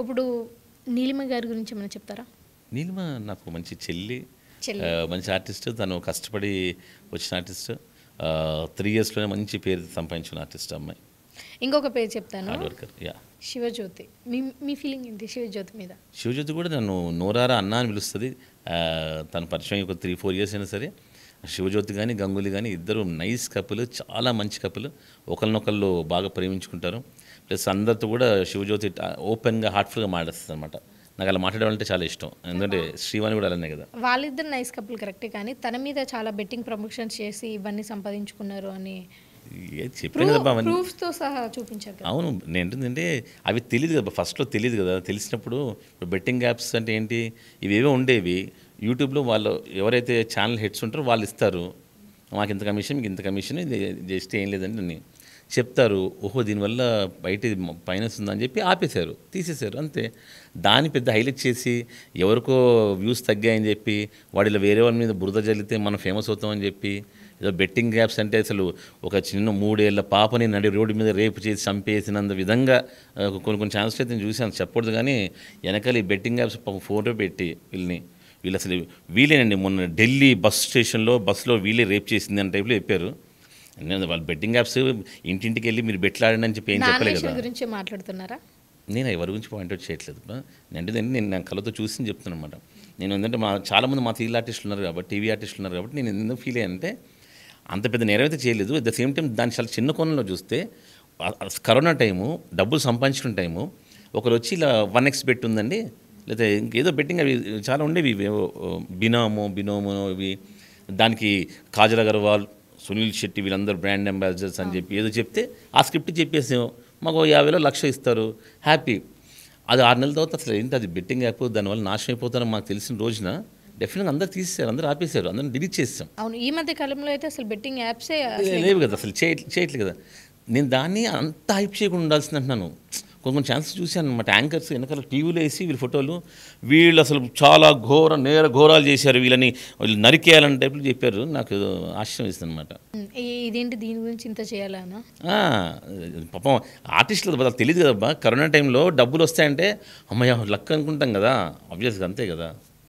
ఇప్పుడు నీలిమ గారి గురించి ఏమైనా చెప్తారా? నీలిమ నాకు మంచి చెల్లి, చెల్లి. మంచి ఆర్టిస్ట్. తను కష్టపడి వచ్చిన ఆర్టిస్ట్. 3 ఇయర్స్లోనే మంచి పేరు సంపాదించిన ఆర్టిస్ట్ అమ్మాయి. ఇంకొక పేరు చెప్తాను, హార్డ్ వర్కర్. యా, శివజ్యోతి. మీ మీ ఫీలింగ్ ఏంటి శివజ్యోతి మీద? శివజ్యోతి కూడా నన్ను నోరారా అన్న అని పిలుస్తుంది. తన పరిచయం ఒక 3-4 ఇయర్స్ అయినా సరే శివజ్యోతి కానీ గంగూలీ కానీ ఇద్దరు నైస్ కపుల్, చాలా మంచి కపుల్. ఒకరినొకళ్ళు బాగా ప్రేమించుకుంటారు. ప్లస్ అందరితో కూడా శివజ్యోతి ఓపెన్గా హార్ట్ఫుల్గా మాట్లాడుతుంది అనమాట. నాకు అలా మాట్లాడాలంటే చాలా ఇష్టం. ఎందుకంటే శ్రీవాణి కూడా అలానే కదా. వాళ్ళిద్దరు నైస్ కపుల్ కరెక్టే, కానీ తన మీద చాలా బెట్టింగ్ ప్రమోషన్స్ చేసి ఇవన్నీ సంపాదించుకున్నారు అని చెప్పాను కదా అవన్నీ. ప్రూఫ్స్తో సహా చూపించారు కదా. అవును, ఏంటంటే అవి తెలియదు కదా, ఫస్ట్లో తెలియదు కదా. తెలిసినప్పుడు ఇప్పుడు బెట్టింగ్ యాప్స్ అంటే ఏంటి, ఇవేవో ఉండేవి. యూట్యూబ్లో వాళ్ళు ఎవరైతే ఛానల్ హెడ్స్ ఉంటారో వాళ్ళు ఇస్తారు, మాకు ఇంత కమిషన్, మీకు ఇంత కమిషన్, ఇది జస్ట్ ఏం లేదండి అని చెప్తారు. ఓహో దీనివల్ల బయట ఫైనాన్స్ ఉందని చెప్పి ఆపేశారు, తీసేశారు అంతే. దాన్ని పెద్ద హైలైట్ చేసి ఎవరికో వ్యూస్ తగ్గాయని చెప్పి వాడిలో వేరే వాళ్ళ మీద బురద జల్లితే మనం ఫేమస్ అవుతామని చెప్పి ఏదో బెట్టింగ్ యాప్స్ అంటే అసలు ఒక చిన్న 3 ఏళ్ల పాపని నడి రోడ్డు మీద రేపు చేసి చంపేసినంత విధంగా కొన్ని ఛానల్స్ అయితే నేను చూశాను, చెప్పకూడదు కానీ వెనకాల ఈ బెట్టింగ్ యాప్స్ ఫోటో పెట్టి వీళ్ళు అసలు వీలేనండి. మొన్న ఢిల్లీ బస్సులో వీళ్ళే రేప్ చేసింది అనే టైప్లో చెప్పారు. నేను వాళ్ళు బెట్టింగ్ యాప్స్ ఇంటింటికి వెళ్ళి మీరు బెట్లాడండి అని చెప్పి ఏం చెప్పలేదు కదా. గురించి మాట్లాడుతున్నారా? నేను ఎవరి గురించి పాయింట్అవుట్ చేయట్లేదు. అంటే నేను నా కళ్ళతో చూసి చెప్తున్నాను అనమాట. నేను ఏంటంటే చాలామంది మా టీవీ ఆర్టిస్టులు ఉన్నారు కాబట్టి, నేను ఎందుకు ఫీల్ అయ్యానంటే అంత పెద్ద నేరం అయితే చేయలేదు. అట్ ద సేమ్ టైం దాన్ని చాలా చిన్న కోణంలో చూస్తే కరోనా టైము, డబ్బులు సంపాదించుకున్న టైము, ఒకరు వచ్చి ఇలా 1x బెట్ ఉందండి, లేకపోతే ఇంకేదో బెట్టింగ్ అవి చాలా ఉండేవి, బినోమో ఇవి, దానికి కాజల్ అగర్వాల్, సునీల్ శెట్టి వీళ్ళందరూ బ్రాండ్ అంబాసిడర్స్ అని చెప్పి ఏదో చెప్తే ఆ స్క్రిప్ట్ చెప్పేసాం, మాకు 50,000 1,00,000 ఇస్తారు, హ్యాపీ. అది 6 నెలల తర్వాత అసలు ఏంటి అది బెట్టింగ్ యాప్, దానివల్ల నాశనం అయిపోతారని మాకు తెలిసిన రోజున డెఫినెట్గా అందరూ తీసేశారు, అందరూ ఆపేశారు, అందరం డిలీట్ చేసాం. అవును, ఈ మధ్య కాలంలో అయితే అసలు బెట్టింగ్ యాప్సే లేవు కదా, అసలు చేయట్లేదు కదా. నేను దాన్ని అంత హైప్ చేయకుండా ఉండాల్సింది అంటున్నాను. కొన్ని ఛాన్సెస్ చూశాను అనమాట. యాంకర్స్ వెనకాల టీవీలో వేసి వీళ్ళ ఫోటోలు, వీళ్ళు అసలు చాలా ఘోరాలు చేశారు, వీళ్ళు నరికేయాలని టైప్లో చెప్పారు. నాకు ఆశ్చర్యం వేస్తుంది అనమాట. ఇదేంటి దీని గురించి ఇంత చేయాలన్నా? పాపం ఆర్టిస్టులు కదా తెలియదు కదబ్బా. కరోనా టైంలో డబ్బులు వస్తాయంటే అమ్మయ్య లక్ అనుకుంటాం కదా, ఆబ్వియస్గా అంతే కదా.